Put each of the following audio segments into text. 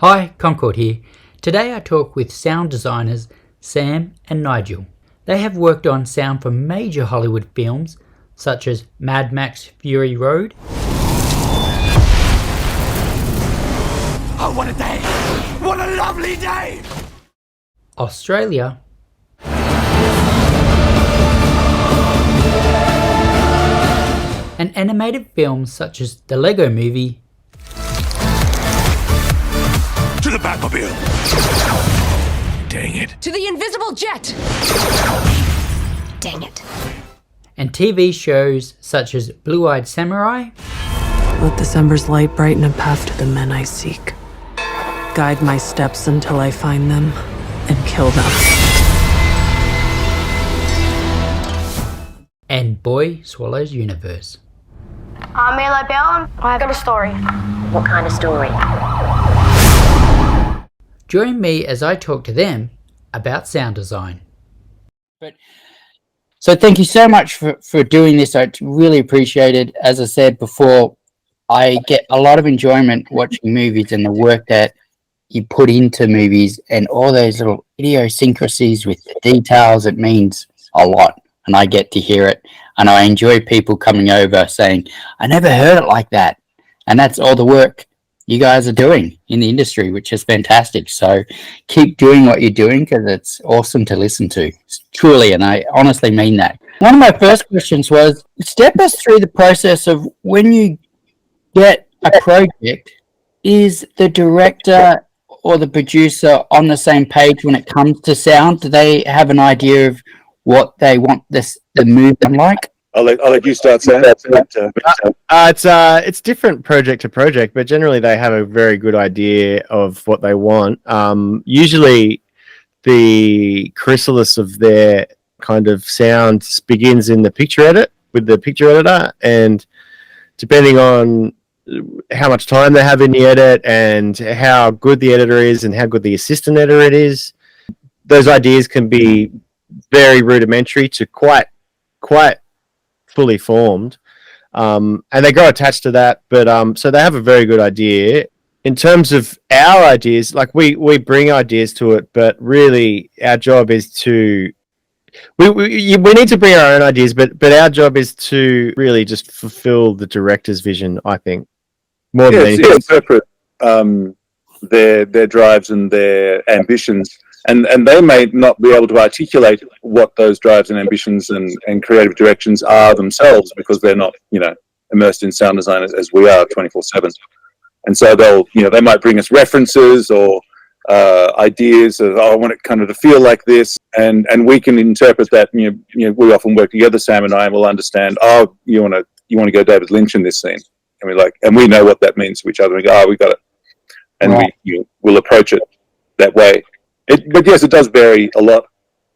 Hi, Concord here. Today I talk with sound designers Sam and Nigel. They have worked on sound for major Hollywood films such as MadMax Fury Road. Oh, what a day! What a lovely day! Australia. And animated films such as the Lego Movie. To the Batmobile! Dang it. To the invisible jet! Dang it. And TV shows such as Blue-Eyed Samurai. Let December's light brighten a path to the men I seek. Guide my steps until I find them and kill them. And Boy Swallows Universe. I'm Mila Bell. I've got a story. What kind of story? Join me as I talk to them about sound design. So thank you so much for doing this. I really appreciate it. As I said before, I get a lot of enjoyment watching movies and the work that you put into movies and all those little idiosyncrasies with the details. It means a lot, and I get to hear it. And I enjoy people coming over saying, I never heard it like that. And that's all the work you guys are doing in the industry, which is fantastic. So keep doing what you're doing because it's awesome to listen to. Truly, and I honestly mean that. One of my first questions was, step us through the process of when you get a project, is the director or the producer on the same page when it comes to sound? Do they have an idea of what they want the movement like? I'll let you start, Sam. It's different project to project, but generally they have a very good idea of what they want. Usually the chrysalis of their kind of sound begins in the picture edit with the picture editor, and depending on how much time they have in the edit and how good the editor is and how good the assistant editor is, those ideas can be very rudimentary to quite fully formed, and they grow attached to that. But so they have a very good idea. In terms of our ideas, like we bring ideas to it, but really our job is to we need to bring our own ideas, but our job is to really just fulfill the director's vision, I think, more than anything. Interpret their drives and their ambitions. And they may not be able to articulate what those drives and ambitions and creative directions are themselves because they're not, immersed in sound design as we are 24/7. And so they might bring us references or ideas of, I want it kind of to feel like this, and we can interpret that. We often work together, Sam and I, and we'll understand. Oh, you want to go David Lynch in this scene, and we know what that means to each other. We go, we got it, and right. We'll approach it that way. But yes, it does vary a lot.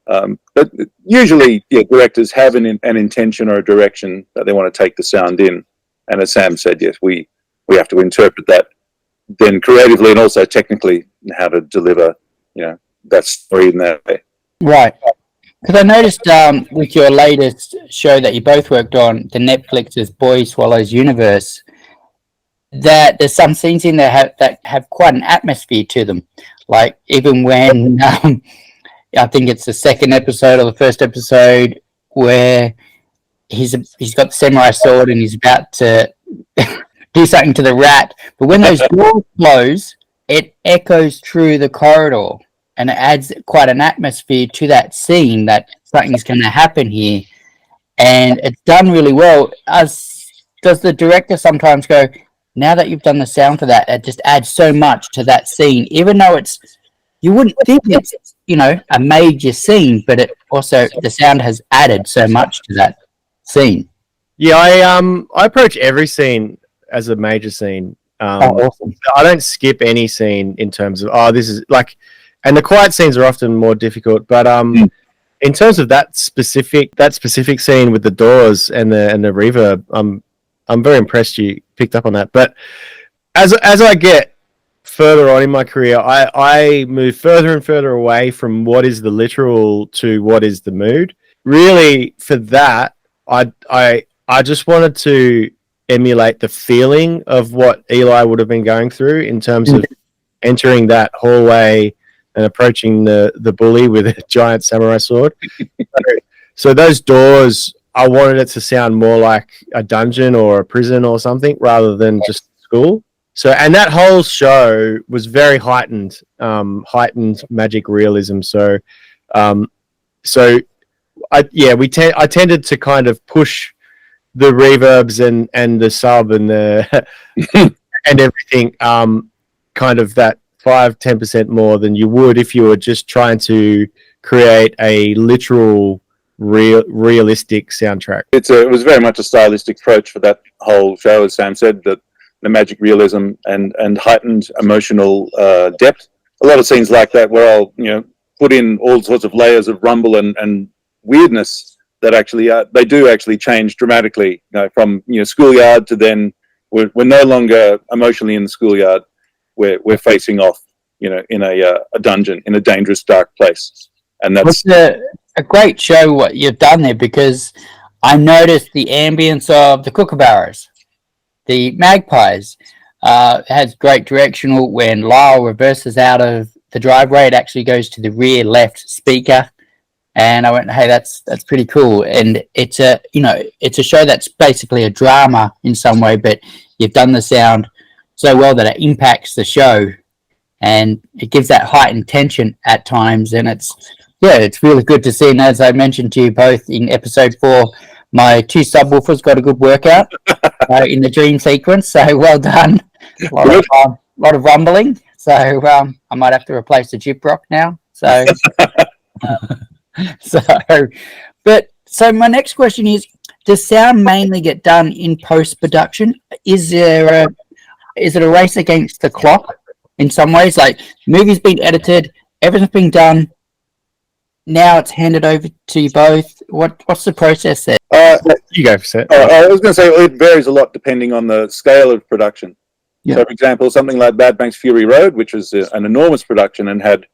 But usually, directors have an intention or a direction that they want to take the sound in. And as Sam said, yes, we have to interpret that then creatively and also technically how to deliver, that story in that way. Right. Because I noticed with your latest show that you both worked on, the Netflix's Boy Swallows Universe, that there's some scenes in there that have quite an atmosphere to them. Like even when I think it's the second episode or the first episode where he's got the samurai sword and he's about to do something to the rat, but when those doors close, it echoes through the corridor and it adds quite an atmosphere to that scene that something's going to happen here, and it's done really well. Does the director sometimes go, now that you've done the sound for that, it just adds so much to that scene, even though you wouldn't think it's, a major scene, but it also, the sound has added so much to that scene. Yeah, I approach every scene as a major scene. Awesome. I don't skip any scene in terms of, this is like, and the quiet scenes are often more difficult, but in terms of that specific scene with the doors and the reverb, I'm very impressed you picked up on that. But as I get further on in my career, I move further and further away from what is the literal to what is the mood. Really, for that, I just wanted to emulate the feeling of what Eli would have been going through in terms of entering that hallway and approaching the bully with a giant samurai sword. So those doors, I wanted it to sound more like a dungeon or a prison or something rather than just school. So, and that whole show was very heightened magic realism. So, I tended to kind of push the reverbs and the sub and the and everything, kind of that 5-10% more than you would if you were just trying to create a literal realistic soundtrack. It was very much a stylistic approach for that whole show, as Sam said, that the magic realism and heightened emotional depth. A lot of scenes like that where I'll put in all sorts of layers of rumble and weirdness that actually they do actually change dramatically, from schoolyard to then we're no longer emotionally in the schoolyard. We're facing off, in a dungeon, in a dangerous, dark place, and that's a great show what you've done there, because I noticed the ambience of the kookaburras, the magpies. Has great directional. When Lyle reverses out of the driveway, it actually goes to the rear left speaker, and I went, "Hey, that's pretty cool." And it's a show that's basically a drama in some way, but you've done the sound so well that it impacts the show, and it gives that heightened tension at times, and it's really good to see. And as I mentioned to you both in episode 4, my 2 subwoofers got a good workout in the dream sequence. So well done. A lot of rumbling. So I might have to replace the gyprock now. So, so my next question is: does sound mainly get done in post production? Is it a race against the clock in some ways? Like, the movie's been edited, everything's been done. Now it's handed over to you both. What's the process there? You go for it. I was going to say it varies a lot depending on the scale of production. Yeah. So, for example, something like MadMax Fury Road, which was an enormous production and had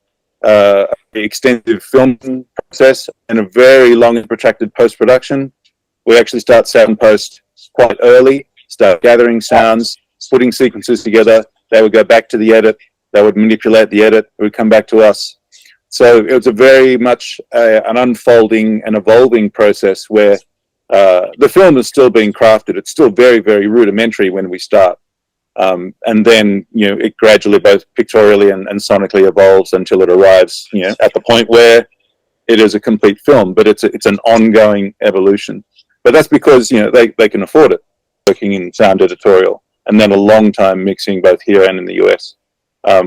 an extensive filming process and a very long and protracted post-production, we actually start sound post quite early, start gathering sounds, putting sequences together. They would go back to the edit. They would manipulate the edit. It would come back to us. So it was a very much an unfolding and evolving process where the film is still being crafted. It's still very, very rudimentary when we start. And then, it gradually both pictorially and sonically evolves until it arrives, at the point where it is a complete film. But it's an ongoing evolution. But that's because, they can afford it, working in sound editorial, and then a long time mixing both here and in the US.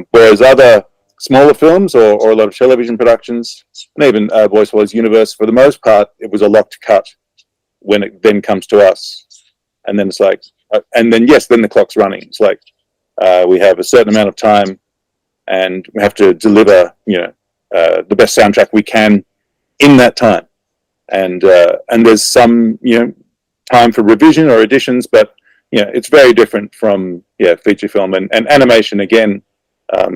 Whereas other smaller films or a lot of television productions, and even Boys Swallows Universe, for the most part, it was a locked cut when it then comes to us. And then it's like, then the clock's running. It's like, we have a certain amount of time and we have to deliver, the best soundtrack we can in that time. And there's some, time for revision or additions, but, it's very different from, feature film and animation. Again, a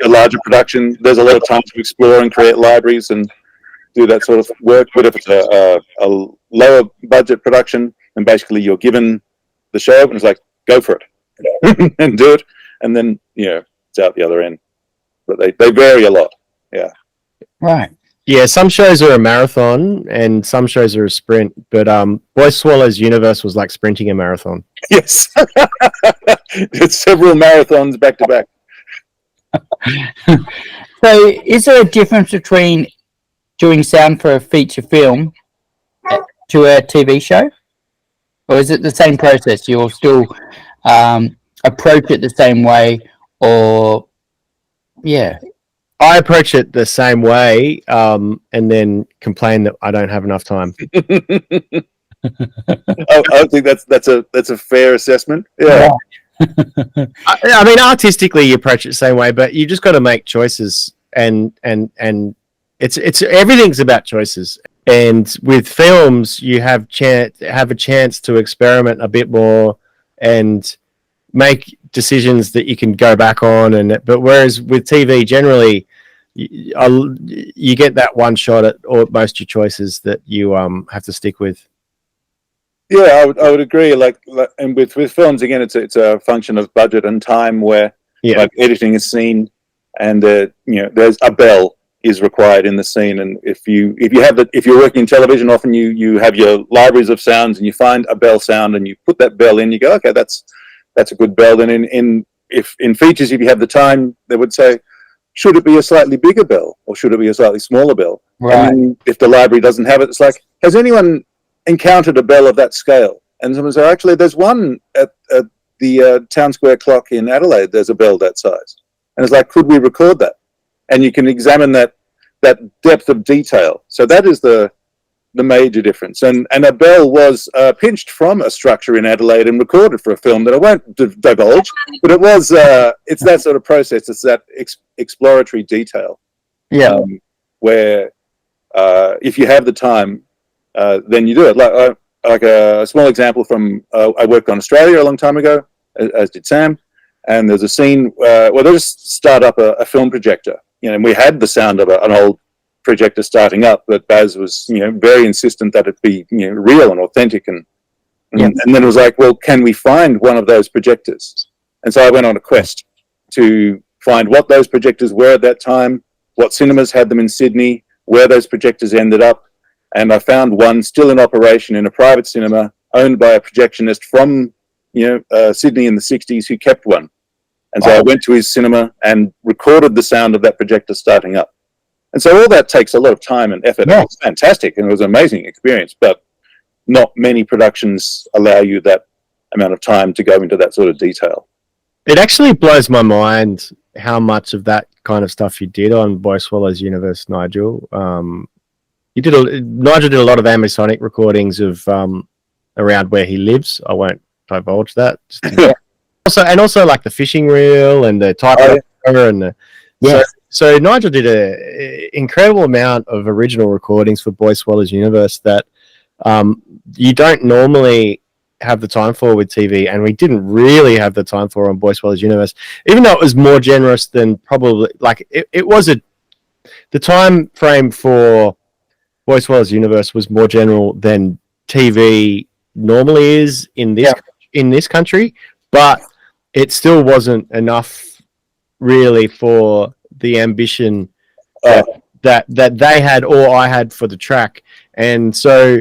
larger production, there's a lot of time to explore and create libraries and do that sort of work. But if it's a lower budget production, then basically you're given the show and it's like, go for it and do it. And then, it's out the other end. But they vary a lot. Yeah. Right. Yeah, some shows are a marathon and some shows are a sprint, but Boy Swallows Universe was like sprinting a marathon. Yes. It's several marathons back to back. So is there a difference between doing sound for a feature film to a TV show? Or is it the same process? You'll still approach it the same way, or... Yeah. I approach it the same way, and then complain that I don't have enough time. I think that's a fair assessment. Yeah. I mean, artistically, you approach it the same way, but you just got to make choices, and it's everything's about choices. And with films, you have a chance to experiment a bit more and make decisions that you can go back on. But whereas with TV, generally, you get that one shot at most your choices that you have to stick with. Yeah, I would agree. Like, and with films again, it's a function of budget and time. Where Yeah. like editing a scene, and there's a bell is required in the scene. And if you're working in television, often you have your libraries of sounds, and you find a bell sound, and you put that bell in. You go, okay, that's a good bell. Then in features, if you have the time, they would say, should it be a slightly bigger bell or should it be a slightly smaller bell? Right. And then if the library doesn't have it, it's like, has anyone encountered a bell of that scale? And someone said, actually, there's one at the Town Square clock in Adelaide. There's a bell that size. And it's like, could we record that? And you can examine that depth of detail. So that is the major difference. And a bell was pinched from a structure in Adelaide and recorded for a film that I won't divulge, but it was it's that sort of process. It's that exploratory detail. Yeah. Where if you have the time, then you do it. Like a small example from I worked on Australia a long time ago, as did Sam, and there's a scene where they just start up a film projector, and we had the sound of an old projector starting up, but Baz was very insistent that it be real and authentic, and then it was like, well, can we find one of those projectors? And so I went on a quest to find what those projectors were at that time, what cinemas had them in Sydney, where those projectors ended up, and I found one still in operation in a private cinema owned by a projectionist from Sydney in the 60s who kept one. And so I went to his cinema and recorded the sound of that projector starting up. And so all that takes a lot of time and effort. Yeah. It was fantastic, and it was an amazing experience, but not many productions allow you that amount of time to go into that sort of detail. It actually blows my mind how much of that kind of stuff you did on Boy Swallows Universe, Nigel. Nigel did a lot of ambisonic recordings of around where he lives. I won't divulge that. Also like the fishing reel and the typewriter and the So Nigel did an incredible amount of original recordings for Boy Swallows Universe that you don't normally have the time for with TV, and we didn't really have the time for on Boy Swallows Universe, even though it was more generous than probably, like, it was the time frame for Boy Swallows Universe was more general than TV normally is in this country, but it still wasn't enough really for the ambition that they had or I had for the track. And so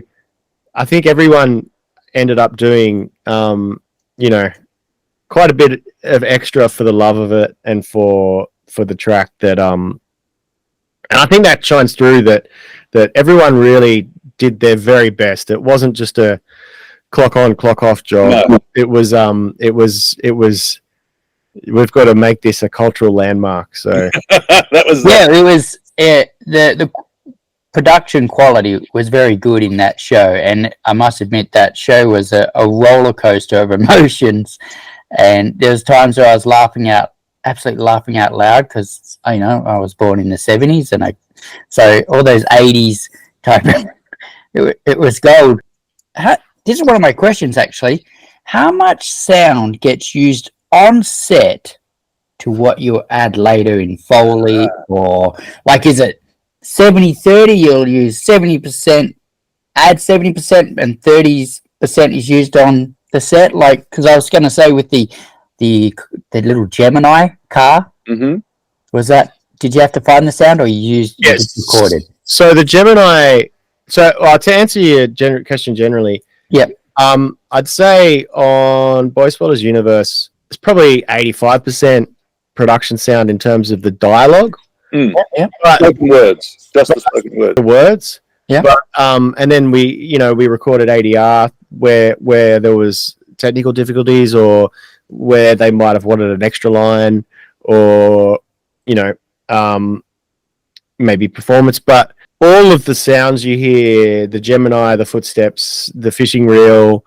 I think everyone ended up doing quite a bit of extra for the love of it and for the track that and I think that shines through that everyone really did their very best. It wasn't just a clock on, clock off job. No. It was we've got to make this a cultural landmark. So it was the production quality was very good in that show, and I must admit that show was a roller coaster of emotions. And there was times where I was absolutely laughing out loud because I was born in the 70s, and so all those 80s type it was gold. This is one of my questions actually. How much sound gets used on set to what you add later in Foley, or like, is it 70-30? You'll use 70%, add 70%, and 30% is used on the set. Like, because I was going to say with the little Gemini car, was that? Did you have to find the sound, or you just recorded? So the Gemini. So to answer your question generally, I'd say on Boy Swallows Universe, it's probably 85% production sound in terms of the dialogue. But, spoken words, just the spoken words. The words. Yeah. But, and then we recorded ADR where there was technical difficulties, or where they might have wanted an extra line, or maybe performance. But all of the sounds you hear, the Gemini, the footsteps, the fishing reel,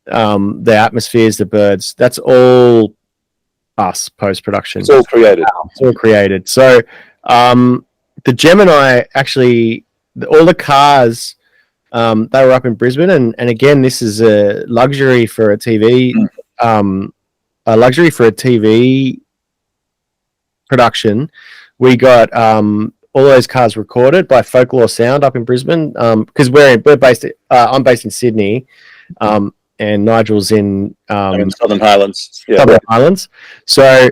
the atmospheres, the birds, that's all us post-production. It's all created. So the Gemini, actually, all the cars, they were up in Brisbane, and again, this is a luxury for a TV production. We got all those cars recorded by Folklore Sound up in Brisbane, because I'm based in Sydney, and Nigel's in Southern Highlands. Southern Highlands. So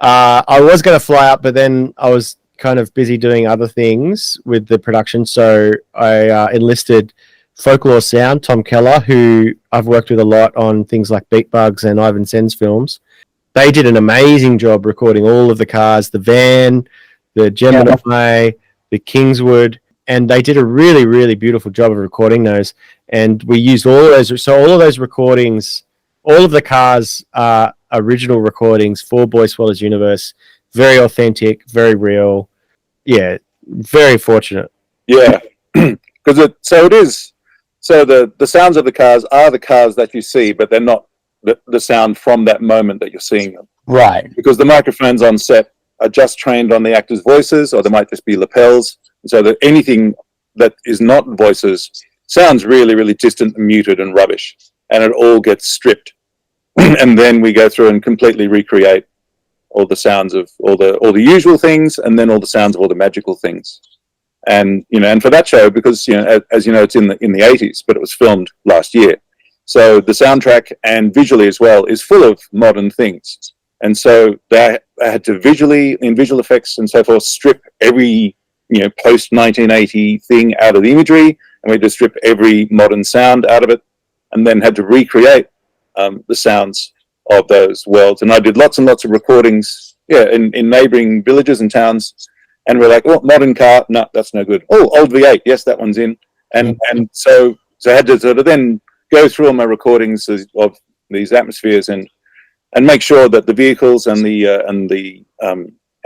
I was going to fly up, but then I was kind of busy doing other things with the production, so I enlisted Folklore Sound, Tom Keller, who I've worked with a lot on things like Beat Bugs and Ivan Sen's films. They did an amazing job recording all of the cars, the van, the Gemini, the Kingswood, and they did a really, really beautiful job of recording those. And we used all of those. So all of those recordings, all of the cars are original recordings for Boy Swallows Universe. Very authentic, very real. Yeah, very fortunate. Yeah, because it is. So the sounds of the cars are the cars that you see, but they're not the sound from that moment that you're seeing them. Right. Because the microphones on set are just trained on the actors' voices, or they might just be lapels. So that anything that is not voices sounds really, really distant and muted and rubbish, and it all gets stripped. And then we go through and completely recreate all the sounds of all the usual things, and then all the sounds of all the magical things. And and for that show, because as you know, it's in the 80s, but it was filmed last year, so the soundtrack and visually as well is full of modern things. And so they had to visually, in visual effects and so forth, strip every post 1980 thing out of the imagery, and we had to strip every modern sound out of it, and then had to recreate the sounds of those worlds. And I did lots and lots of recordings, in neighboring villages and towns. And we're like, oh, modern car, no, that's no good. Oh, old V8, yes, that one's in. And so I had to sort of then go through all my recordings of these atmospheres and make sure that the vehicles and the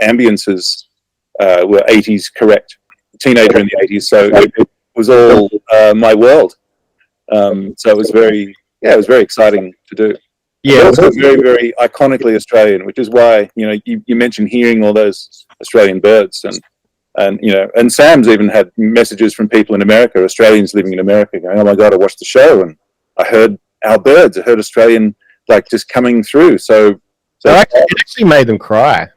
ambiences were 80s correct. Teenager in the 80s, so it was all my world. So it was very exciting to do. Yeah, also very, very iconically Australian, which is why you mentioned hearing all those Australian birds, and Sam's even had messages from people in America, Australians living in America, going, "Oh my God, I watched the show and I heard our birds, I heard Australian just coming through." So it actually made them cry.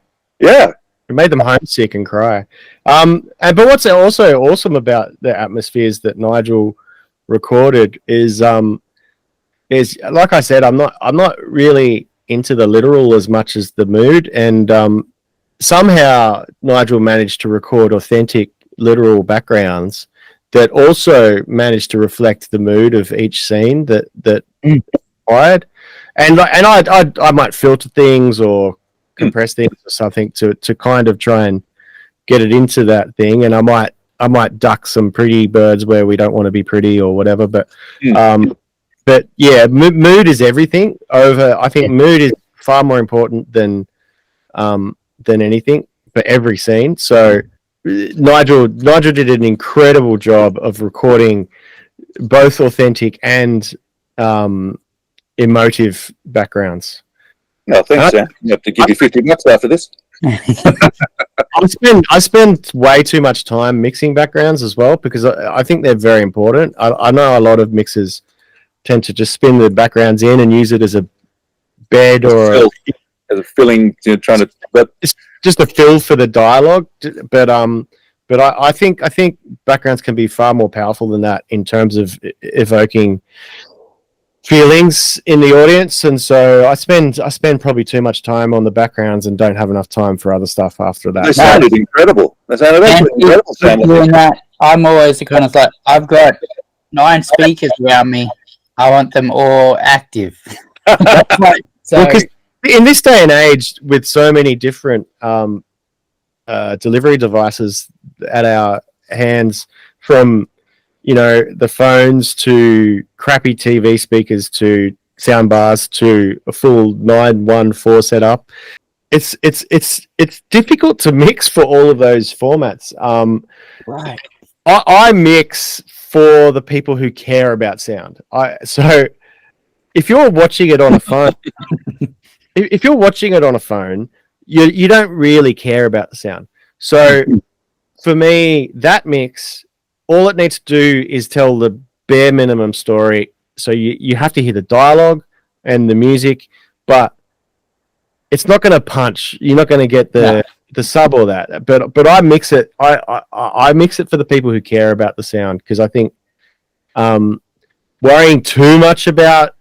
Yeah, it made them homesick and cry. But what's also awesome about the atmospheres that Nigel recorded is like I said, I'm not really into the literal as much as the mood, and somehow Nigel managed to record authentic literal backgrounds that also managed to reflect the mood of each scene that required. And I might filter things or compress things or something to kind of try and get it into that thing, and I might duck some pretty birds where we don't want to be pretty or whatever, but yeah, mood is everything. I think mood is far more important than anything for every scene. So Nigel did an incredible job of recording both authentic and emotive backgrounds. Oh, thanks, Sam. You have to give you $50 after this. I spend way too much time mixing backgrounds as well, because I think they're very important. I know a lot of mixers tend to just spin the backgrounds in and use it as a bed or as a filling, trying to. But it's just a fill for the dialogue. But I think backgrounds can be far more powerful than that in terms of evoking feelings in the audience, and so I spend probably too much time on the backgrounds and don't have enough time for other stuff after that. They sounded incredible. They sounded incredible. Doing that, I'm always the kind of I've got 9 speakers around me. I want them all active. So, because in this day and age, with so many different delivery devices at our hands, from the phones to crappy TV speakers to sound bars to a full 914 setup, it's difficult to mix for all of those formats. Right. I mix for the people who care about sound. So if you're watching it on a phone, you don't really care about the sound. So for me, that mix, all it needs to do is tell the bare minimum story. So you have to hear the dialogue and the music, but it's not going to punch. You're not going to get the sub or that. But I mix it. I mix it for the people who care about the sound, because I think worrying too much about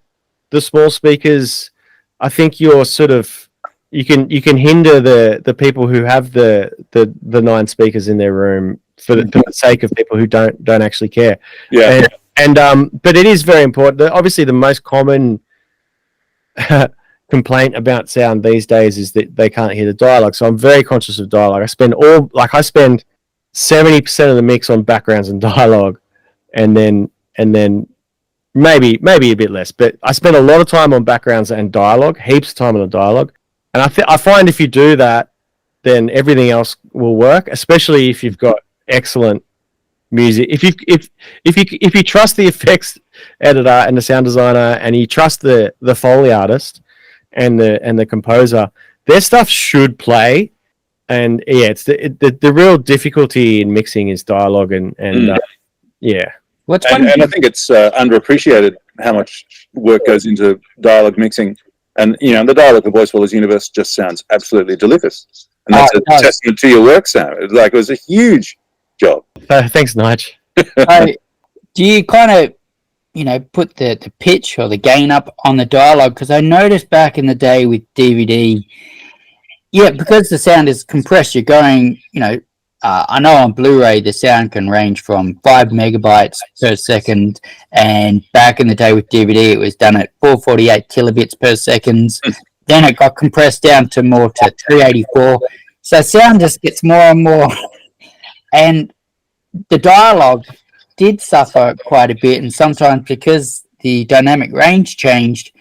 the small speakers, I think you're sort of you can hinder the people who have the 9 speakers in their room for the sake of people who don't actually care. Yeah. And but it is very important. Obviously, the most common complaint about sound these days is that they can't hear the dialogue. So I'm very conscious of dialogue. I spend 70% of the mix on backgrounds and dialogue, and then maybe a bit less. But I spend a lot of time on backgrounds and dialogue, heaps of time on the dialogue. And I find if you do that, then everything else will work. Especially if you've got excellent music. If you trust the effects editor and the sound designer, and you trust the Foley artist and the composer, their stuff should play. And yeah, it's the real difficulty in mixing is dialogue and yeah. What's And I think it's underappreciated how much work goes into dialogue mixing. And, the dialogue of Boy Swallows Universe just sounds absolutely delicious. And that's a testament to your work, Sam. It was a huge job. Thanks, Nigel. Do you kind of, put the pitch or the gain up on the dialogue? Because I noticed back in the day with DVD, because the sound is compressed, you're going, I know on Blu-ray the sound can range from 5 megabytes per second, and back in the day with DVD it was done at 448 kilobits per second. Then it got compressed down to 384. So sound just gets more and more. And the dialogue did suffer quite a bit, and sometimes because the dynamic range changed,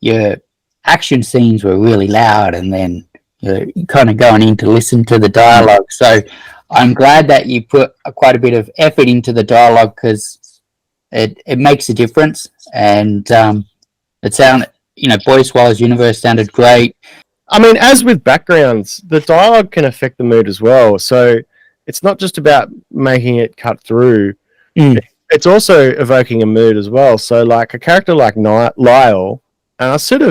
your action scenes were really loud, and then you're kind of going in to listen to the dialogue. So I'm glad that you put quite a bit of effort into the dialogue, because it makes a difference. And it sounded, Boy Swallows Universe sounded great. I mean, as with backgrounds, the dialogue can affect the mood as well. So it's not just about making it cut through. It's also evoking a mood as well. So like a character like Lyle, and I sort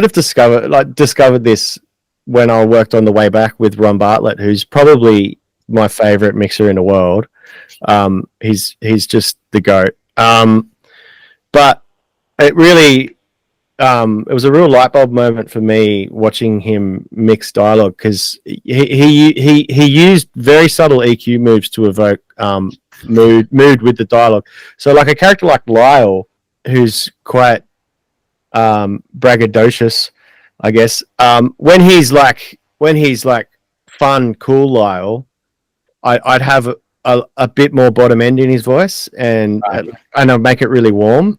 of discovered this when I worked on The Way Back with Ron Bartlett, who's probably my favorite mixer in the world. He's just the GOAT. But it really, it was a real light bulb moment for me watching him mix dialogue, because he used very subtle EQ moves to evoke mood with the dialogue. So like a character like Lyle, who's quite braggadocious, I guess. When he's like fun, cool Lyle, I'd have a bit more bottom end in his voice, and I'd make it really warm.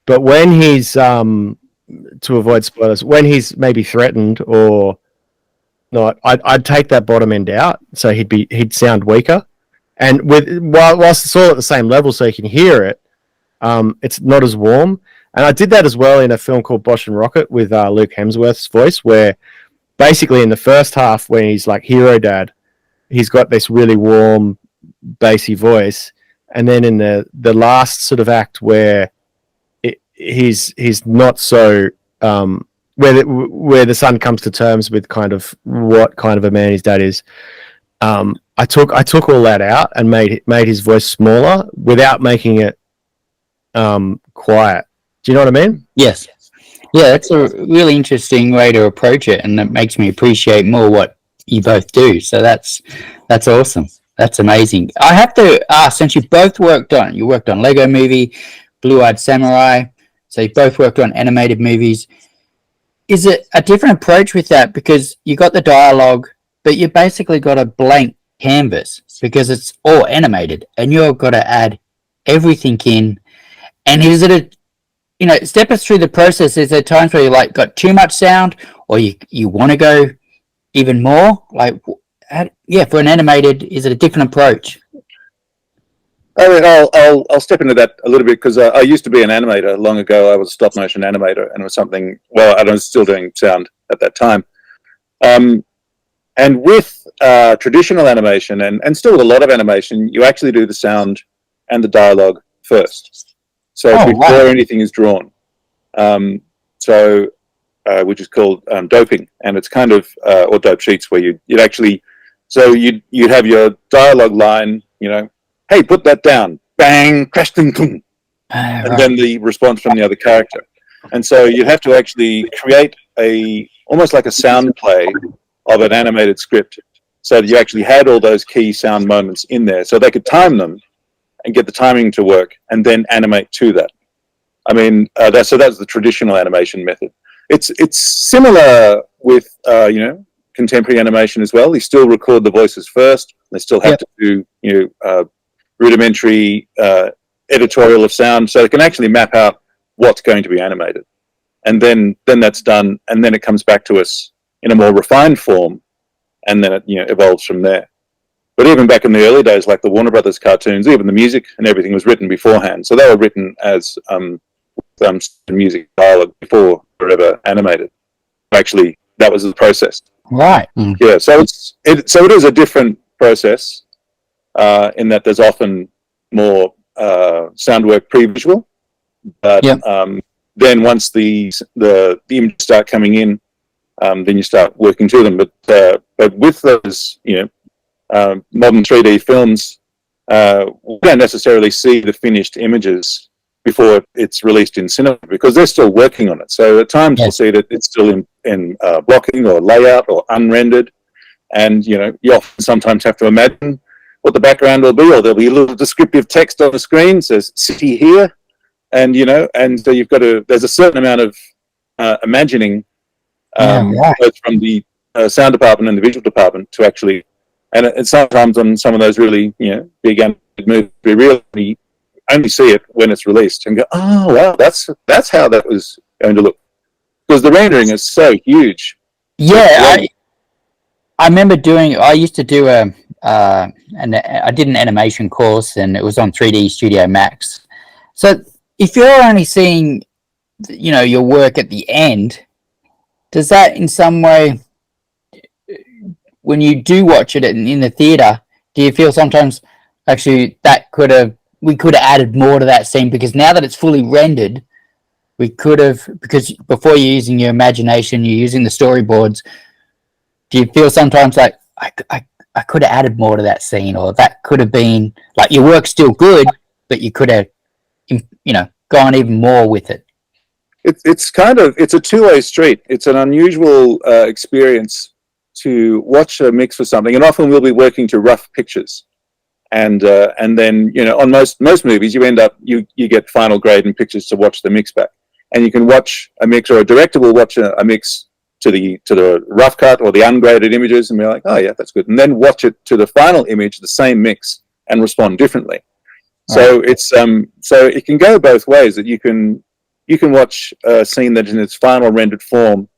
But when he's to avoid spoilers, when he's maybe threatened or not, I'd take that bottom end out, so he'd sound weaker. And whilst it's all at the same level, so you can hear it, it's not as warm. And I did that as well in a film called Bosch and Rocket with Luke Hemsworth's voice, where basically in the first half, when he's like hero dad, he's got this really warm, bassy voice. And then in the last sort of act where he's not so, where the son comes to terms with kind of what kind of a man his dad is, I took all that out and made his voice smaller without making it quiet. Do you know what I mean? Yes. Yeah, that's a really interesting way to approach it, and it makes me appreciate more what you both do. So that's awesome. That's amazing. I have to ask, since you both worked on Lego Movie, Blue-Eyed Samurai, so you both worked on animated movies. Is it a different approach with that? Because you got the dialogue, but you basically got a blank canvas because it's all animated, and you've got to add everything in. And is it step us through the process. Is there times where you got too much sound, or you want to go even more? For an animated, is it a different approach? I mean, I'll step into that a little bit, because I used to be an animator long ago. I was a stop motion animator, and it was something. Well, I was still doing sound at that time. And with traditional animation, and still a lot of animation, you actually do the sound and the dialogue first. So before anything is drawn, which is called doping, and it's kind of or dope sheets, where you'd actually, so you'd have your dialogue line, hey, put that down, bang, crash, ding, boom, and then the response from the other character, and so you'd have to actually create a almost like a sound play of an animated script, so that you actually had all those key sound moments in there, so they could time them and get the timing to work, and then animate to that. I mean, that's the traditional animation method. It's similar with contemporary animation as well. They still record the voices first. They still have to do rudimentary editorial of sound, so they can actually map out what's going to be animated, and then that's done, and then it comes back to us in a more refined form, and then it evolves from there. But even back in the early days, like the Warner Brothers cartoons, even the music and everything was written beforehand, so they were written as music dialogue before they were ever animated. Actually, that was the process. Right. Yeah, so it is a different process in that there's often more sound work pre-visual, but then once the images start coming in, then you start working to them. But with those modern 3D films, we don't necessarily see the finished images before it's released in cinema, because they're still working on it. So at times we'll see that it's still in blocking or layout or unrendered, and you often sometimes have to imagine what the background will be, or there'll be a little descriptive text on the screen says "city here," and and so you've got to. There's a certain amount of imagining, both from the sound department and the visual department to actually. And sometimes on some of those really big animated movies, we really only see it when it's released and go, oh wow, that's how that was going to look, because the rendering is so huge. Yeah, I remember I used to do I did an animation course, and it was on 3D Studio Max. So if you're only seeing, your work at the end, does that in some way, when you do watch it in the theater, do you feel sometimes actually we could have added more to that scene, because now that it's fully rendered, we could have, because before you're using your imagination, you're using the storyboards. Do you feel sometimes like I could have added more to that scene, or that could have been like your work's still good, but you could have, gone even more with it? It's a two-way street. It's an unusual experience to watch a mix for something, and often we'll be working to rough pictures, and then on most movies you end up you get final grade and pictures to watch the mix back, and you can watch a mix, or a director will watch a mix to the rough cut or the ungraded images and be like, oh yeah, that's good, and then watch it to the final image, the same mix, and respond differently. So it's so it can go both ways, that you can watch a scene that is in its final rendered form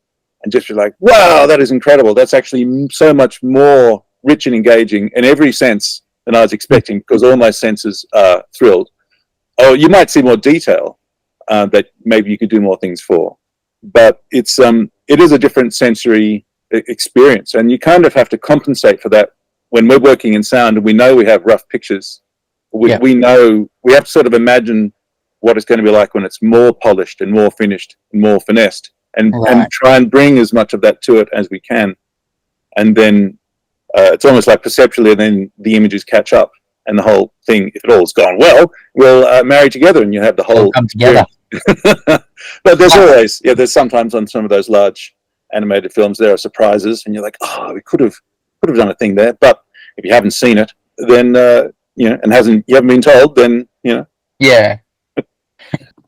and just be like, wow, that is incredible. That's actually so much more rich and engaging in every sense than I was expecting, because all my senses are thrilled. Oh, you might see more detail that maybe you could do more things for. But it is a different sensory experience, and you kind of have to compensate for that when we're working in sound, and we know we have rough pictures. We know we have to sort of imagine what it's going to be like when it's more polished and more finished and more finessed, and try and bring as much of that to it as we can. And then it's almost like perceptually, and then the images catch up, and the whole thing, if it all's gone well, will marry together, and you have the whole come together. But there's sometimes on some of those large animated films there are surprises, and you're like, oh, we could have done a thing there. But if you haven't seen it, then and you haven't been told, then Yeah.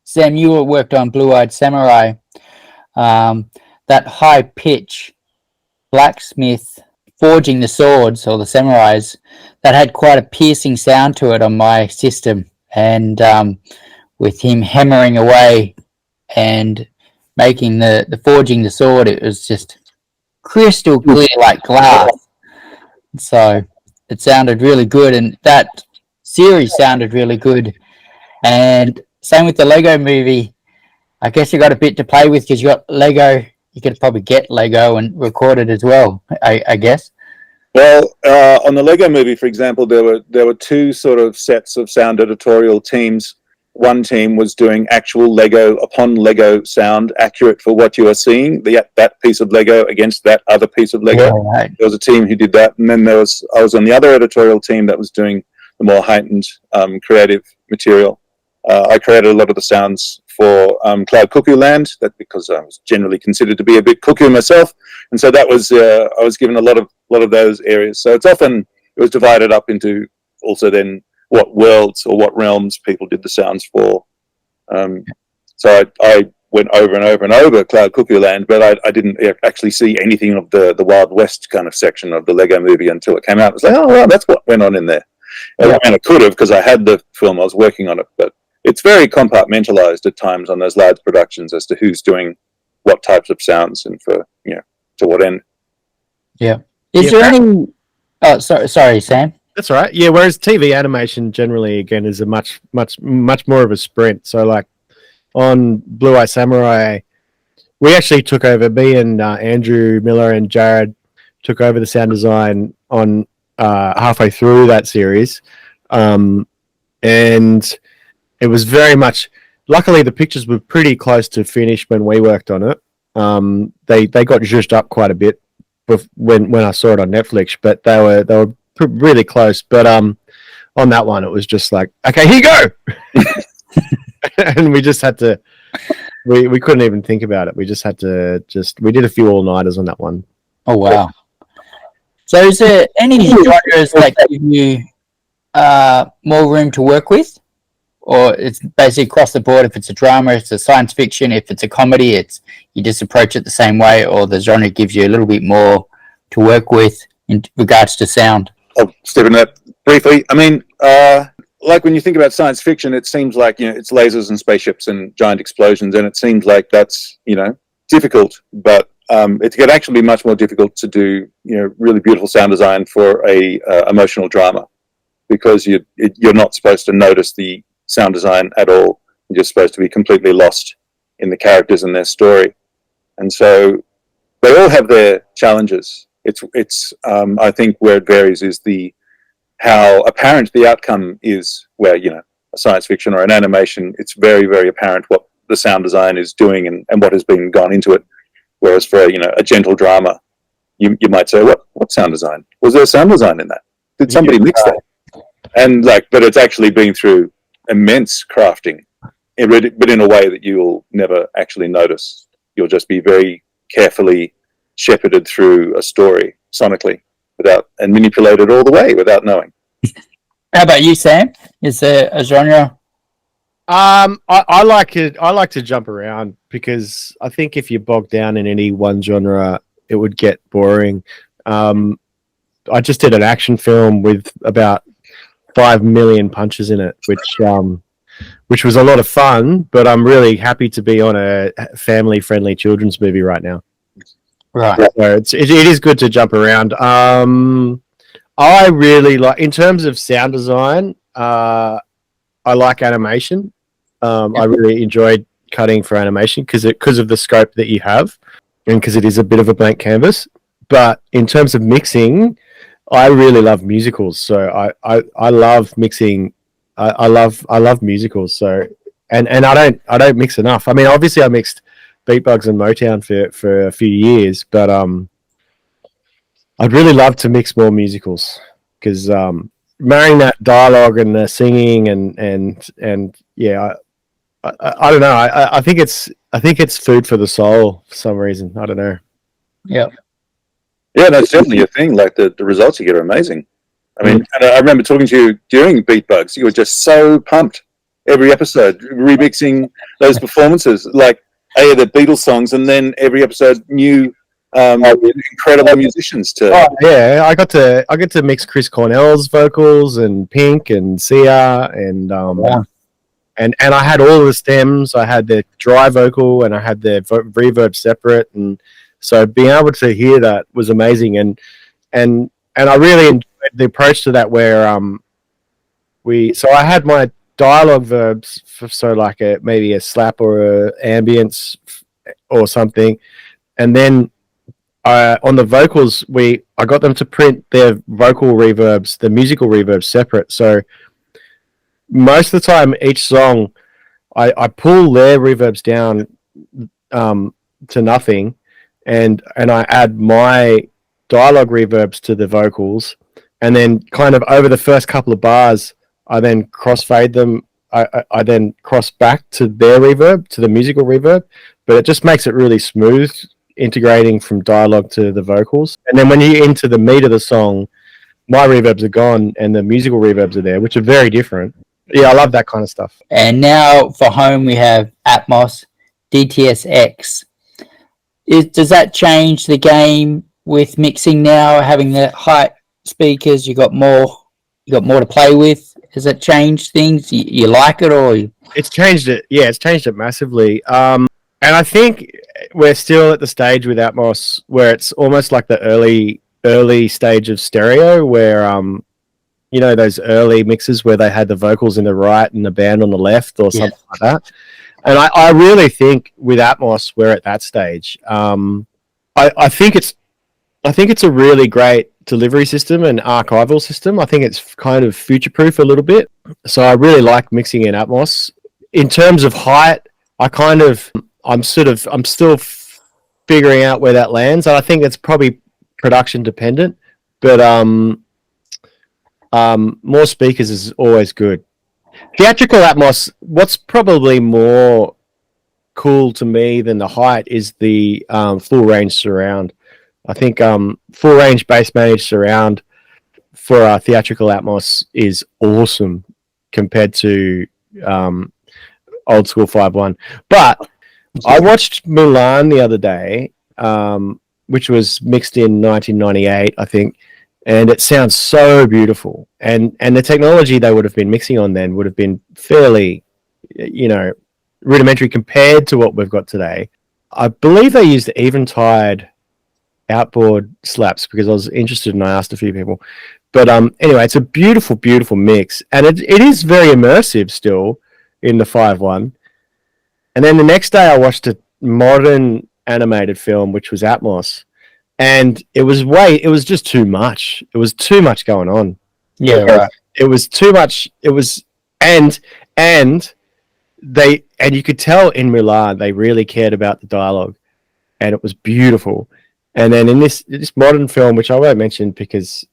Sam, you worked on Blue-Eyed Samurai. That high pitch blacksmith forging the swords, or the samurais, that had quite a piercing sound to it on my system, and with him hammering away and making the forging the sword, it was just crystal clear like glass. So it sounded really good, and that series sounded really good. And same with the Lego movie. I guess you got a bit to play with, because you got Lego. You could probably get Lego and record it as well, I guess. Well, on the Lego movie, for example, there were two sort of sets of sound editorial teams. One team was doing actual Lego upon Lego sound, accurate for what you are seeing, that piece of Lego against that other piece of Lego. Yeah, right. There was a team who did that, and then I was on the other editorial team that was doing the more heightened creative material. I created a lot of the sounds for Cloud Cuckoo Land, that because I was generally considered to be a bit cuckoo myself, and so that was I was given a lot of those areas. So it was divided up into also then what worlds or what realms people did the sounds for. So I went over and over and over Cloud Cuckoo Land, but I didn't actually see anything of the Wild West kind of section of the Lego movie until it came out. It was like, oh, well, that's what went on in there. Yeah. And I could have, because I had the film, I was working on it, but it's very compartmentalized at times on those large productions as to who's doing what types of sounds and for, to what end. Yeah. Is there any... Oh, sorry, Sam. That's all right. Yeah, whereas TV animation generally, again, is a much more of a sprint. So, like, on Blue Eye Samurai, we actually took over, me and Andrew Miller and Jared took over the sound design on halfway through that series. And it was very much, luckily the pictures were pretty close to finish when we worked on it. They got zhuzhed up quite a bit when I saw it on Netflix, but they were really close. But on that one, it was just like, okay, here you go. And we just had to, we couldn't even think about it. We just had to we did a few all-nighters on that one. Oh, wow. So is there any genres that give you more room to work with? Or it's basically across the board? If it's a drama, it's a science fiction. If it's a comedy, you just approach it the same way, or the genre gives you a little bit more to work with in regards to sound? I'll step in that briefly. I mean, like when you think about science fiction, it seems like, it's lasers and spaceships and giant explosions, and it seems like that's, difficult, but it can actually be much more difficult to do, really beautiful sound design for a emotional drama, because you're not supposed to notice the sound design at all. You're just supposed to be completely lost in the characters and their story. And so they all have their challenges. It's I think where it varies is how apparent the outcome is, where, a science fiction or an animation, it's very, very apparent what the sound design is doing and what has been gone into it. Whereas for, a gentle drama, you might say, what sound design? Was there sound design in that? Did somebody mix that? And but it's actually been through immense crafting, but in a way that you'll never actually notice. You'll just be very carefully shepherded through a story sonically and manipulated all the way without knowing. How about you, Sam? Is there a genre? I like it. I like to jump around, because I think if you bog down in any one genre, it would get boring. I just did an action film with about 5 million punches in it, which was a lot of fun, but I'm really happy to be on a family-friendly children's movie right now. Right. So it is good to jump around. I really like, in terms of sound design, I like animation. I really enjoyed cutting for animation because of the scope that you have, and because it is a bit of a blank canvas. But in terms of mixing, I really love musicals. So I love mixing. I love musicals. So and I don't mix enough. I mean, obviously I mixed Beatbugs and Motown for a few years, but I'd really love to mix more musicals, because marrying that dialogue and the singing and yeah, I don't know. I think it's food for the soul for some reason. I don't know. Yeah. Yeah, that's definitely a thing. Like the results you get are amazing. I mean, and I remember talking to you during Beatbugs. You were just so pumped every episode, remixing those performances, like the Beatles songs, and then every episode new incredible musicians to. Oh yeah, I got to mix Chris Cornell's vocals and Pink and Sia and and I had all of the stems. I had the dry vocal and I had the reverb separate, and so being able to hear that was amazing. And I really enjoyed the approach to that, where I had my dialogue verbs so like maybe a slap or a ambience or something, and then on the vocals I got them to print their vocal reverbs, the musical reverbs separate. So most of the time each song I pull their reverbs down to nothing, and I add my dialogue reverbs to the vocals, and then kind of over the first couple of bars I then crossfade them I then cross back to their reverb, to the musical reverb, but it just makes it really smooth, integrating from dialogue to the vocals. And then when you into the meat of the song, my reverbs are gone and the musical reverbs are there, which are very different. Yeah, I love that kind of stuff. And now for home, we have Atmos, DTS-X. Does that change the game with mixing now, having the height speakers? You got more to play with. Has it changed things? You like it, or it's changed it? Yeah, it's changed it massively. And I think we're still at the stage with Atmos where it's almost like the early stage of stereo, where you know, those early mixes where they had the vocals in the right and the band on the left, or something like that. And I really think with Atmos we're at that stage. I think it's a really great delivery system and archival system. I think it's kind of future-proof a little bit. So I really like mixing in Atmos. In terms of height, I'm still figuring out where that lands. And I think it's probably production dependent, but more speakers is always good. Theatrical Atmos, what's probably more cool to me than the height is the full range surround. I think full range bass managed surround for theatrical Atmos is awesome compared to old school 5.1. But I watched Mulan the other day, which was mixed in 1998, I think, and it sounds so beautiful. And the technology they would have been mixing on then would have been fairly, you know, rudimentary compared to what we've got today. I believe they used Eventide outboard slaps because I was interested and I asked a few people. But anyway, it's a beautiful, beautiful mix. And it is very immersive still in the 5.1. And then the next day I watched a modern animated film, which was Atmos. And it was just too much. It was too much going on. Yeah, right. It was too much. It was, and you could tell in Mulan, they really cared about the dialogue and it was beautiful. And then in this modern film, which I won't mention because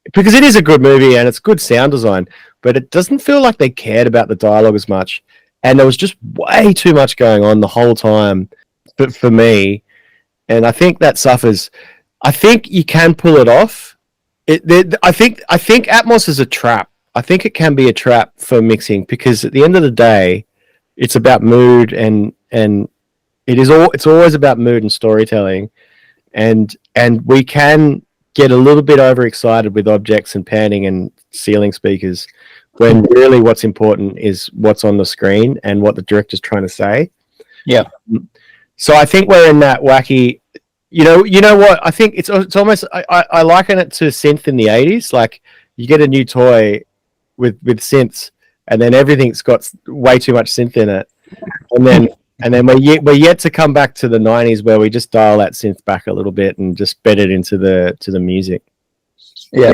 it is a good movie and it's good sound design, but it doesn't feel like they cared about the dialogue as much. And there was just way too much going on the whole time for me. And I think that suffers. I think you can pull it off. I think Atmos is a trap. I think it can be a trap for mixing because at the end of the day, it's about mood and it's always about mood and storytelling. And we can get a little bit overexcited with objects and panning and ceiling speakers when really what's important is what's on the screen and what the director's trying to say. Yeah. So I think we're in that wacky, you know what? I think it's almost, I liken it to synth in the 80s. Like you get a new toy with synths and then everything's got way too much synth in it. And then we're yet to come back to the 90s where we just dial that synth back a little bit and just bed it into the music. Yeah.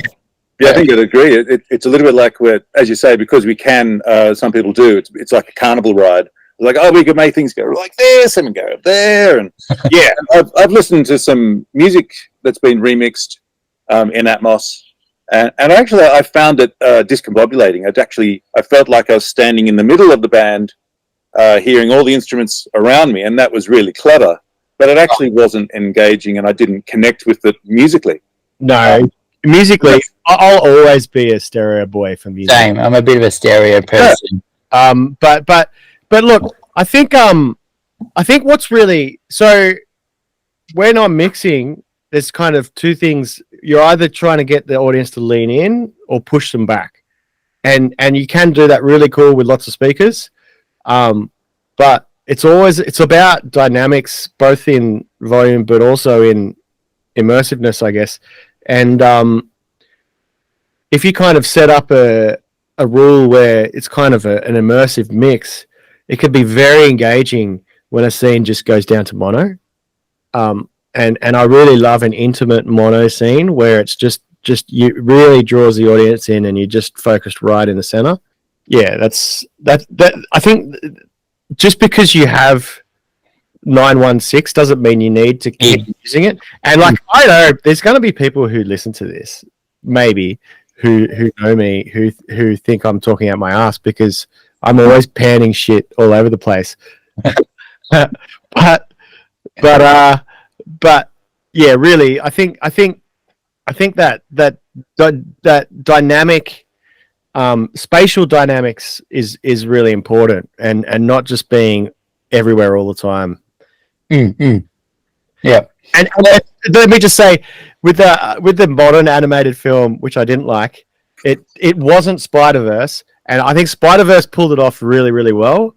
Yeah, I think I'd agree. It's a little bit like where, as you say, because we can, some people do, it's like a carnival ride. Like, oh, we could make things go like this and go up there. And yeah, I've listened to some music that's been remixed in Atmos. And actually, I found it discombobulating. I felt like I was standing in the middle of the band, hearing all the instruments around me, and that was really clever. But it actually wasn't engaging, and I didn't connect with it musically. No, musically, I'll always be a stereo boy for music. Same. I'm a bit of a stereo person. But look, I think what's really so when I'm mixing, there's kind of two things. You're either trying to get the audience to lean in or push them back, and you can do that really cool with lots of speakers. But it's about dynamics, both in volume but also in immersiveness, I guess. And if you kind of set up a rule where it's kind of an immersive mix, it could be very engaging when a scene just goes down to mono. And I really love an intimate mono scene where it's just you really draws the audience in and you're just focused right in the center. Yeah, that I think just because you have 916 doesn't mean you need to keep using it. And like, I know there's going to be people who listen to this, maybe who know me, who think I'm talking out my ass because I'm always panning shit all over the place. but yeah, really, I think that dynamic, spatial dynamics is really important, and not just being everywhere all the time. Yeah. And let me just say, with the modern animated film, which I didn't like, it wasn't Spider-Verse, and I think Spider-Verse pulled it off really, really well.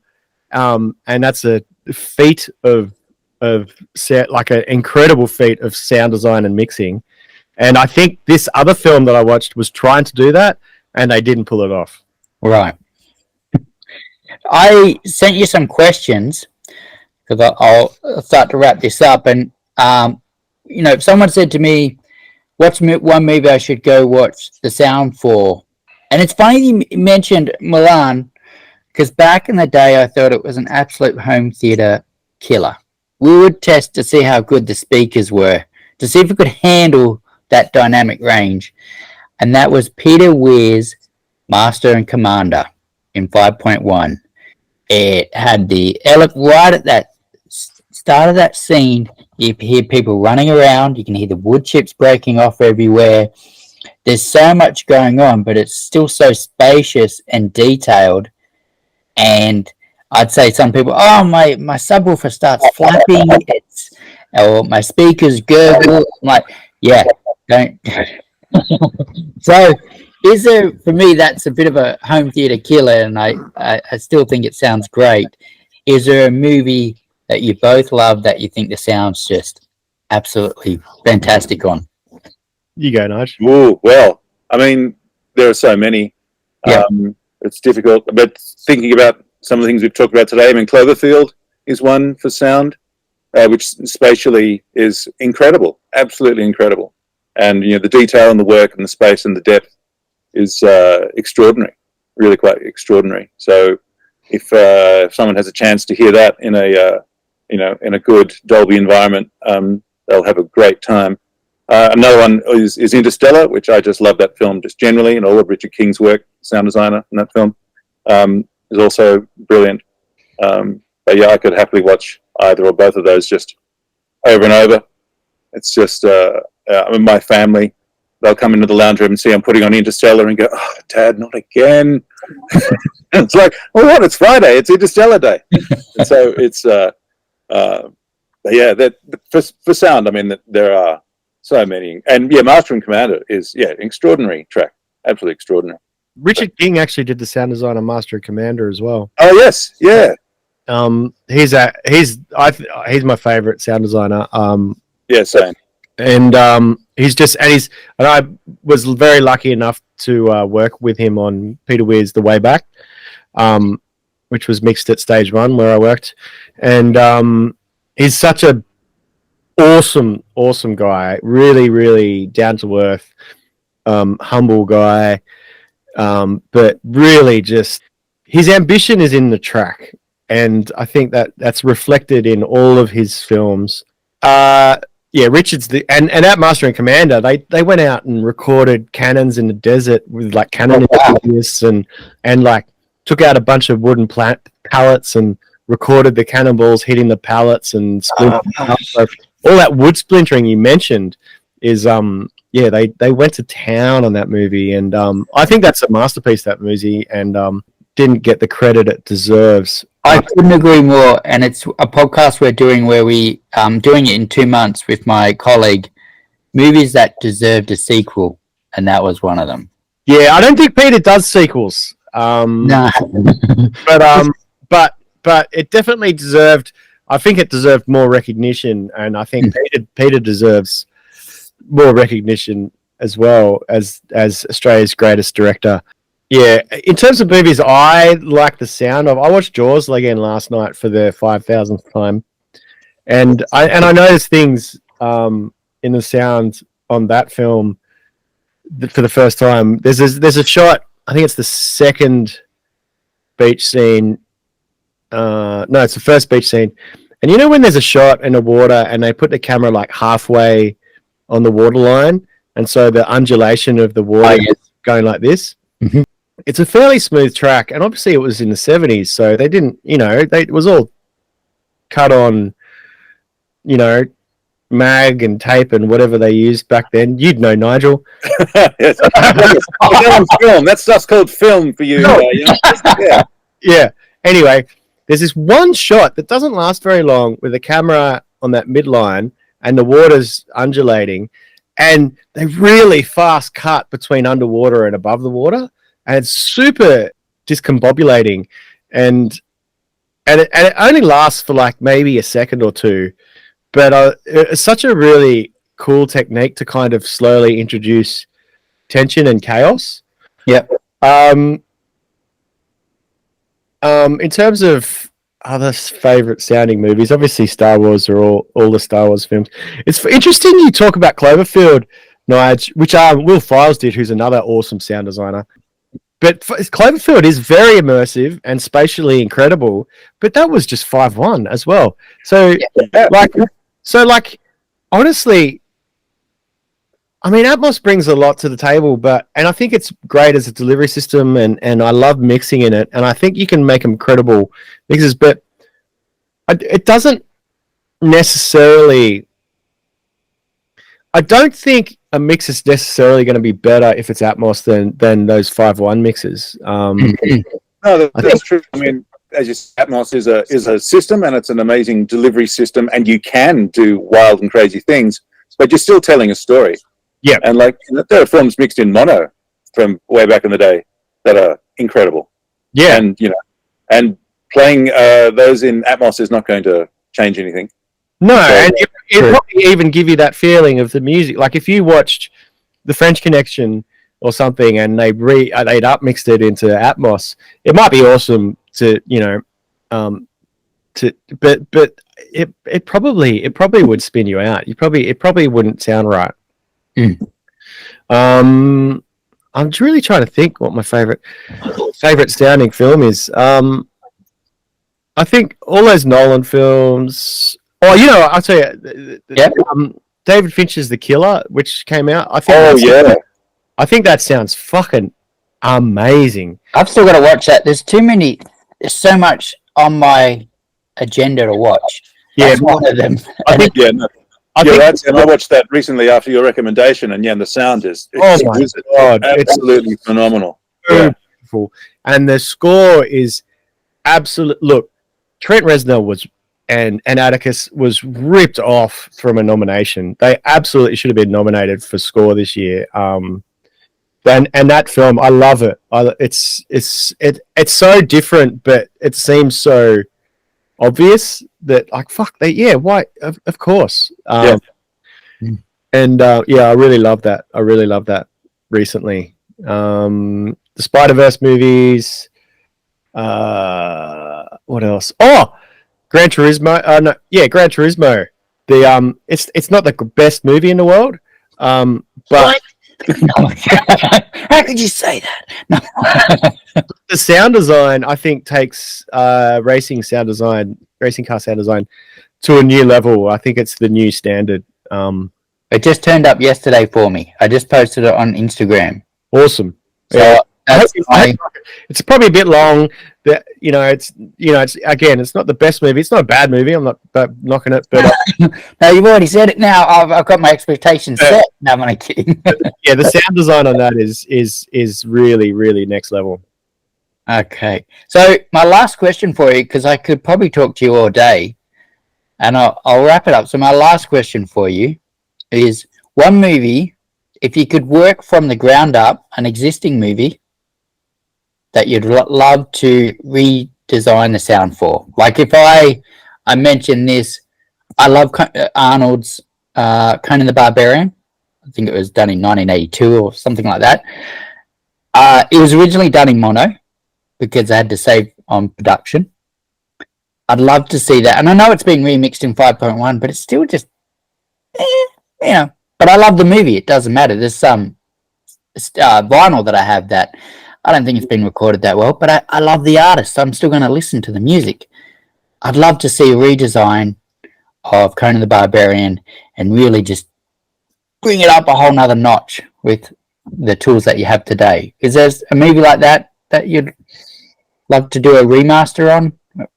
And that's a feat of like an incredible feat of sound design and mixing. And I think this other film that I watched was trying to do that, and they didn't pull it off. Right. I sent you some questions because I'll start to wrap this up. And, if someone said to me, what's one movie I should go watch the sound for? And it's funny you mentioned Milan, because back in the day, I thought it was an absolute home theater killer. We would test to see how good the speakers were, to see if we could handle that dynamic range. And that was Peter Weir's Master and Commander in 5.1. It had right at that start of that scene, you hear people running around, you can hear the wood chips breaking off everywhere. There's so much going on, but it's still so spacious and detailed. And I'd say some people, my subwoofer starts flapping, or my speakers gurgle. I'm like, yeah, don't. So, for me, that's a bit of a home theater killer, and I still think it sounds great. Is there a movie that you both love that you think the sound's just absolutely fantastic on? You go, Nigel. Ooh, well, I mean, there are so many. Yeah. It's difficult, but thinking about some of the things we've talked about today, I mean, Cloverfield is one for sound, which spatially is incredible, absolutely incredible. And, the detail and the work and the space and the depth is extraordinary, really quite extraordinary. So if someone has a chance to hear that in a good Dolby environment, they'll have a great time. Another one is Interstellar, which I just love that film just generally, and all of Richard King's work, sound designer in that film, is also brilliant. But yeah, I could happily watch either or both of those just over and over. It's just, my family, they'll come into the lounge room and see I'm putting on Interstellar and go, "Oh, Dad, not again." It's like, well, what? It's Friday. It's Interstellar Day. And so it's, yeah, for sound, I mean, there are so many. And yeah, Master and Commander is, extraordinary track. Absolutely extraordinary. Richard King actually did the sound design on Master and Commander as well. Oh, yes. Yeah. He's my favorite sound designer. Yeah, same. And I was very lucky enough to work with him on Peter Weir's The Way Back, which was mixed at Stage 1 where I worked. And he's such a awesome guy, really, really down to earth, humble guy, but really just his ambition is in the track, and I think that's reflected in all of his films. Richard's and at Master and Commander, they went out and recorded cannons in the desert with like cannon enthusiasts and like took out a bunch of wooden pallets and recorded the cannonballs hitting the pallets and so all that wood splintering you mentioned is they went to town on that movie, and I think that's a masterpiece, that movie, and didn't get the credit it deserves. I couldn't agree more, and it's a podcast we're doing where we doing it in 2 months with my colleague, movies that deserved a sequel, and that was one of them. Yeah, I don't think Peter does sequels. No. but it definitely deserved. I think it deserved more recognition, and I think Peter deserves more recognition as well as Australia's greatest director. Yeah, in terms of movies, I like the sound of. I watched Jaws again last night for the 5,000th time, and I noticed things in the sound on that film for the first time. There's a shot. I think it's the second beach scene. No, it's the first beach scene. And you know when there's a shot in the water and they put the camera like halfway on the waterline, and so the undulation of the water is going like this? Mm-hmm. it's a fairly smooth track, and obviously it was in the 70s, so they didn't, it was all cut on, mag and tape and whatever they used back then. You'd know, Nigel. Yes. Film. That stuff's called film for you. Yeah. Yeah. Anyway, there's this one shot that doesn't last very long with the camera on that midline and the water's undulating, and they really fast cut between underwater and above the water, and it's super discombobulating, and it only lasts for like maybe a second or two, but it's such a really cool technique to kind of slowly introduce tension and chaos. Yep. In terms of other favorite sounding movies, obviously Star Wars are all the Star Wars films. It's interesting you talk about Cloverfield, Nige, which Will Files did, who's another awesome sound designer. But Cloverfield is very immersive and spatially incredible, but that was just 5.1 as well. So, honestly, I mean, Atmos brings a lot to the table, and I think it's great as a delivery system, and I love mixing in it, and I think you can make incredible mixes, but it doesn't necessarily. I don't think a mix is necessarily going to be better if it's Atmos than those 5.1 mixes. No, that's true. I mean, as you said, Atmos is a system, and it's an amazing delivery system, and you can do wild and crazy things, but you're still telling a story. Yeah, and there are films mixed in mono from way back in the day that are incredible. Yeah, and playing those in Atmos is not going to change anything. No, and it probably even give you that feeling of the music. Like if you watched The French Connection or something, and they'd upmixed it into Atmos, it might be awesome to but it probably would spin you out. It probably wouldn't sound right. I'm really trying to think what my favorite sounding film is. I think all those Nolan films. Oh, I'll tell you. Yeah. David Fincher's The Killer, which came out. I think that sounds fucking amazing. I've still got to watch that. There's so much on my agenda to watch. Yeah, that's one of them. I think I watched that recently after your recommendation, and the sound is absolutely phenomenal. Beautiful. And the score is absolute. Look, Trent Reznor and Atticus was ripped off from a nomination. They absolutely should have been nominated for score this year. And that film, I love it. It's so different, but it seems so obvious that why? Of course. And I really love that. I really love that recently. The Spider-Verse movies. What else? Oh, Gran Turismo. Gran Turismo. It's not the best movie in the world. But how could you say that? The sound design, I think, takes racing car sound design to a new level. I think it's the new standard. It just turned up yesterday for me. I just posted it on Instagram. Awesome. So it's probably a bit long. It's not the best movie. It's not a bad movie. I'm not knocking it, but no, you've already said it. Now I've got my expectations set. No, I'm only kidding. Yeah, the sound design on that is really, really next level. Okay, so my last question for you, because I could probably talk to you all day, and I'll wrap it up. So my last question for you is one movie, if you could work from the ground up, an existing movie that you'd love to redesign the sound for. Like if I mentioned this, I love Arnold's Conan the Barbarian. I think it was done in 1982 or something like that. It was originally done in mono because I had to save on production. I'd love to see that. And I know it's being remixed in 5.1, but it's still just, But I love the movie. It doesn't matter. There's some vinyl that I have that I don't think it's been recorded that well, but I love the artist. I'm still going to listen to the music. I'd love to see a redesign of Conan the Barbarian and really just bring it up a whole nother notch with the tools that you have today. Because there's a movie like that, that you'd love to do a remaster on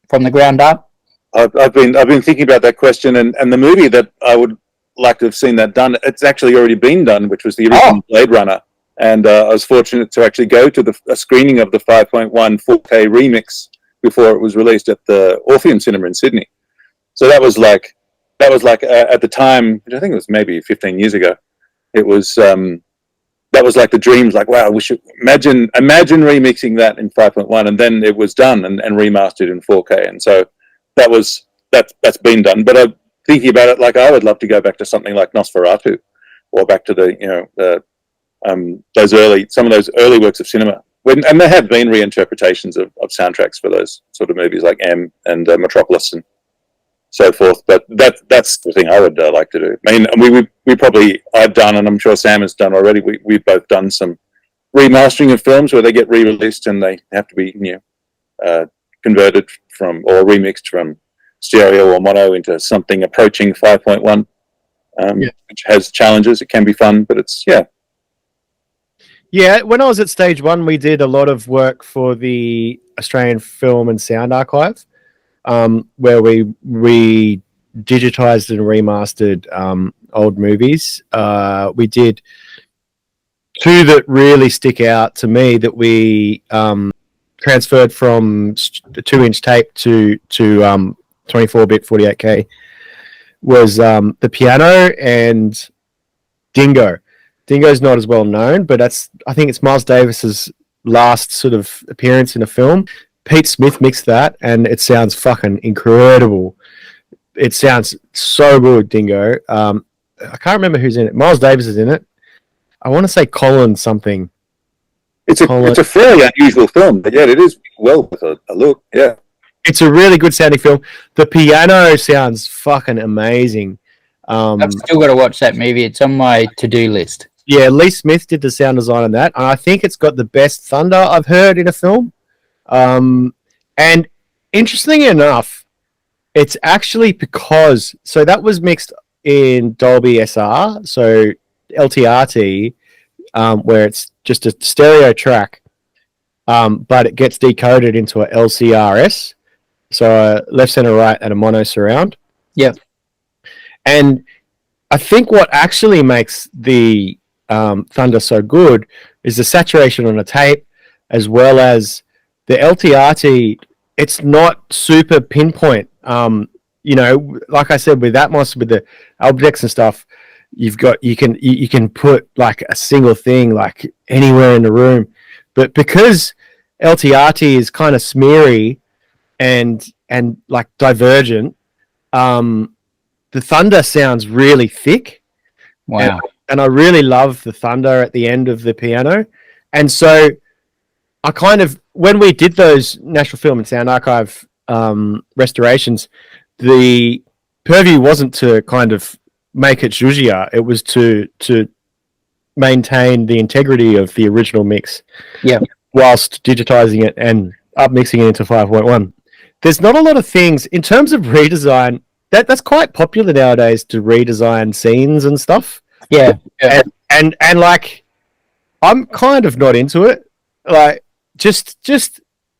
from the ground up? I've been thinking about that question, and the movie that I would like to have seen that done, it's actually already been done, which was the original Blade Runner. And I was fortunate to actually go to a screening of the 5.1 4K remix before it was released at the Orpheum Cinema in Sydney. So that was like at the time, which I think it was maybe 15 years ago. It was that was like the dreams. Like, wow, we should imagine remixing that in 5.1, and then it was done and remastered in 4K. And so that's been done. But I'm thinking about it, like I would love to go back to something like Nosferatu, or back to some of those early works of cinema. And there have been reinterpretations of soundtracks for those sort of movies, like M and Metropolis and so forth. But that's the thing I would like to do. I mean, I've done, and I'm sure Sam has done already. We've both done some remastering of films where they get re-released and they have to be converted from or remixed from stereo or mono into something approaching 5.1, which has challenges. It can be fun, but it's Yeah, when I was at Stage One, we did a lot of work for the Australian Film and Sound Archive, where we digitized and remastered old movies. We did two that really stick out to me that we transferred from 2-inch tape to 24-bit 48K was The Piano and Dingo. Dingo's not as well known, but I think it's Miles Davis's last sort of appearance in a film. Pete Smith mixed that, and it sounds fucking incredible. It sounds so good, Dingo. I can't remember who's in it. Miles Davis is in it. I want to say Colin something. It's a fairly unusual film, but yeah, it is well with a look. Yeah, it's a really good sounding film. The Piano sounds fucking amazing. I've still got to watch that movie. It's on my to-do list. Yeah, Lee Smith did the sound design on that, and I think it's got the best thunder I've heard in a film. And interestingly enough, it's actually because that was mixed in Dolby SR, so LTRT, where it's just a stereo track, but it gets decoded into a LCRS, so a left, center, right, and a mono surround. Yep. And I think what actually makes the thunder so good is the saturation on the tape, as well as the LTRT. It's not super pinpoint. Like I said, with Atmos, with the Albedex and stuff, you can put like a single thing like anywhere in the room, but because LTRT is kind of smeary and like divergent, the thunder sounds really thick. Wow. And I really love the thunder at the end of The Piano. And so I kind of, when we did those National Film and Sound Archive restorations, the purview wasn't to kind of make it zhuzhia. It was to maintain the integrity of the original mix. Yeah. Whilst digitizing it and upmixing it into 5.1. There's not a lot of things in terms of redesign. That's quite popular nowadays to redesign scenes and stuff. Yeah. And like, I'm kind of not into it. Like, just,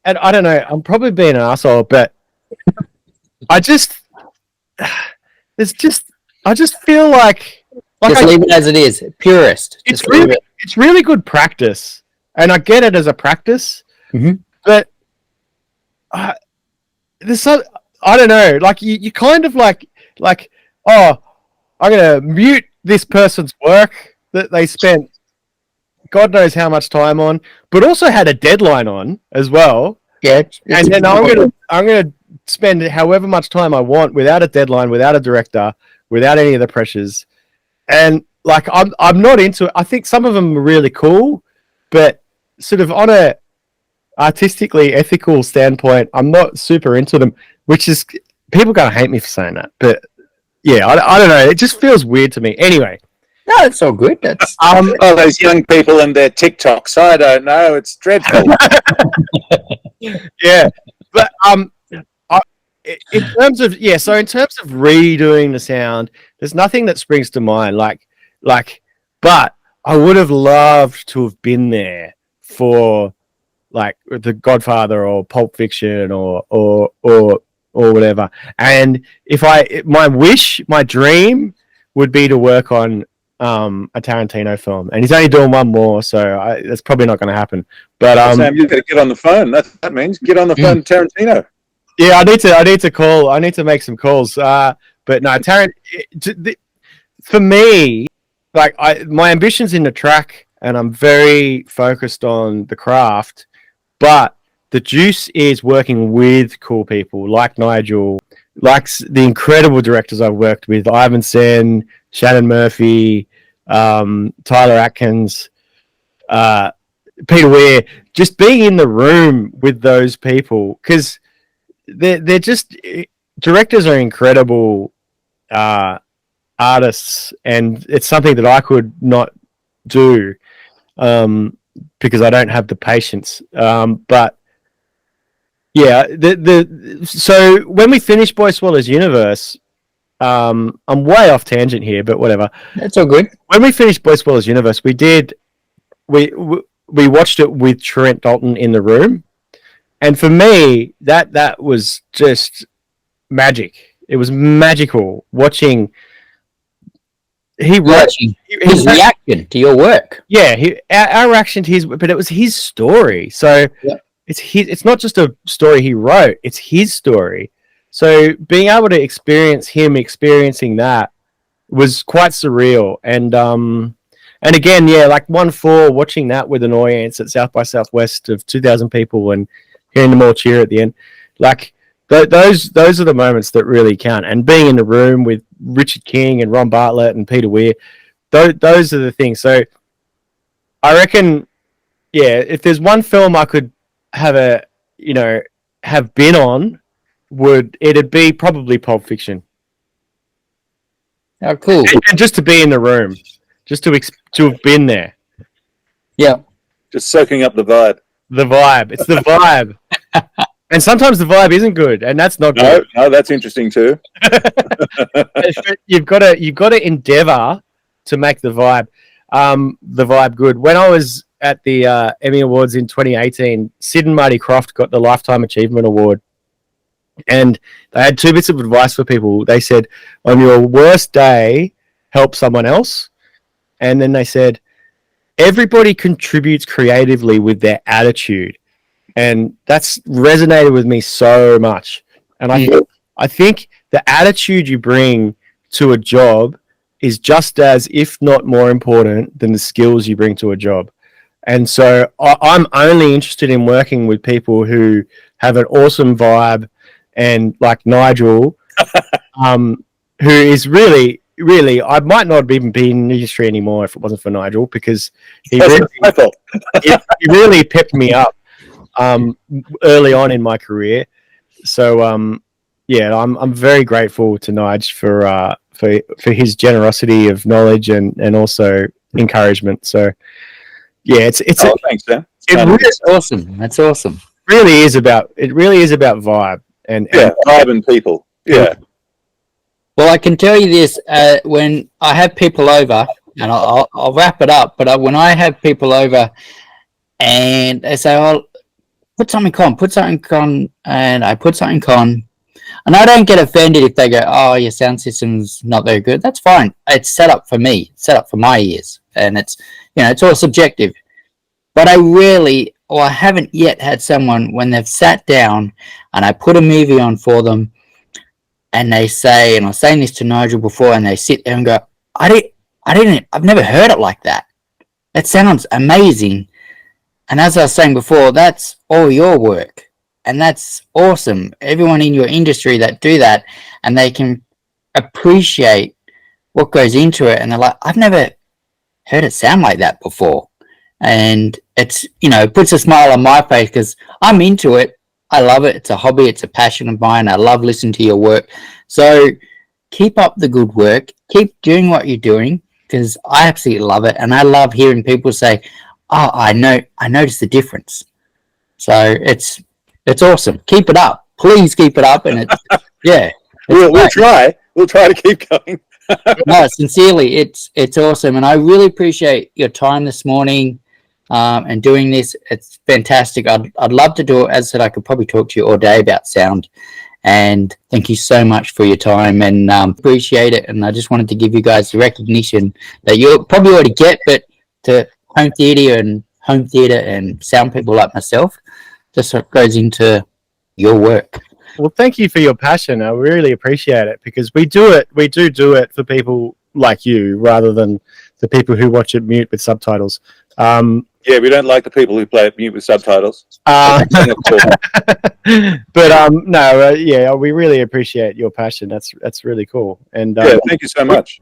and I don't know, I'm probably being an asshole, but I just feel like just leave it as it is. Purist. It's really good practice, and I get it as a practice, but there's some, I don't know, like you kind of like, oh, I'm gonna mute this person's work that they spent God knows how much time on, but also had a deadline on as well. Yeah, and then I'm gonna spend however much time I want without a deadline, without a director, without any of the pressures. And like I'm not into it. I think some of them are really cool, but sort of on a artistically ethical standpoint, I'm not super into them. Which is, people are gonna hate me for saying that, but yeah, I don't know. It just feels weird to me. Anyway. No, it's all good. That's those young people and their TikToks. I don't know. It's dreadful. Yeah, but in terms of redoing the sound, there's nothing that springs to mind. But I would have loved to have been there for like The Godfather or Pulp Fiction or whatever. And my dream would be to work on a Tarantino film, and he's only doing one more, so that's probably not going to happen. But Sam, you've got to get on the phone. That means get on the phone, Tarantino. Yeah, I need to call. I need to make some calls. But no, for me, like my ambition's in the track, and I'm very focused on the craft. But the juice is working with cool people like Nigel, like the incredible directors I've worked with: Ivan Sen, Shannon Murphy, Tyler Atkins, Peter Weir. Just being in the room with those people, because they're just directors are incredible artists, and it's something that I could not do because I don't have the patience. But yeah, so when we finished Boy Swallows Universe, I'm way off tangent here, but whatever. That's all good. When we finished Boy Swallows Universe, we watched it with Trent Dalton in the room, and for me, that was just magic. It was magical watching. His reaction to your work. Yeah, our reaction to his, but it was his story. So it's not just a story he wrote; it's his story. So being able to experience him experiencing that was quite surreal. And again, yeah, like 1-4, watching that with an audience at South by Southwest of 2,000 people and hearing them all cheer at the end, like those are the moments that really count. And being in the room with Richard King and Ron Bartlett and Peter Weir, those are the things. So I reckon, yeah, if there's one film I could have been on, it'd be probably Pulp Fiction. Oh, cool! And just to be in the room, just to have been there. Yeah, just soaking up the vibe. The vibe. It's the vibe. And sometimes the vibe isn't good, and that's not good. No, that's interesting too. You've got to endeavor to make the vibe good. When I was at the Emmy Awards in 2018, Sid and Marty Krofft got the Lifetime Achievement Award. And they had 2 bits of advice for people. They said, on your worst day, help someone else. And then they said, everybody contributes creatively with their attitude. And that's resonated with me so much. And I think the attitude you bring to a job is just as, if not more important than the skills you bring to a job. And so I'm only interested in working with people who have an awesome vibe, and like Nigel, who is really, I might not even be in the industry anymore if it wasn't for Nigel, because he really pepped me up early on in my career. So yeah, I'm very grateful to Nigel for his generosity of knowledge and also encouragement. So yeah, thanks, Sam. That's awesome. That's awesome. It really is about vibe. And vibe and people. Yeah. Well, I can tell you this: when I have people over, and I'll wrap it up. But when I have people over, and they say, "Oh, put something on," and I put something on, and I don't get offended if they go, "Oh, your sound system's not very good." That's fine. It's set up for me, set up for my ears, and it's all subjective. But I haven't yet had someone when they've sat down and I put a movie on for them and they say, and I was saying this to Nigel before, and they sit there and go, I've never heard it like that. That sounds amazing. And as I was saying before, that's all your work. And that's awesome. Everyone in your industry that do that, and they can appreciate what goes into it. And they're like, I've never heard it sound like that before. And it's, it puts a smile on my face because I'm into it. I love it. It's a hobby. It's a passion of mine. I love listening to your work. So keep up the good work. Keep doing what you're doing, because I absolutely love it. And I love hearing people say, oh, I noticed the difference. So it's awesome. Keep it up. Please keep it up. And it's, yeah. We'll try. We'll try to keep going. No, sincerely, it's awesome. And I really appreciate your time this morning. and doing this. It's fantastic. I'd love to do it. As I said, I could probably talk to you all day about sound. And thank you so much for your time, and appreciate it. And I just wanted to give you guys the recognition that you'll probably already get, but to home theatre and sound people like myself, just goes into your work. Well, thank you for your passion. I really appreciate it, because we do it for people like you rather than the people who watch it mute with subtitles. Yeah, we don't like the people who play it mute with subtitles. But yeah, we really appreciate your passion. That's really cool. And yeah, thank you so much.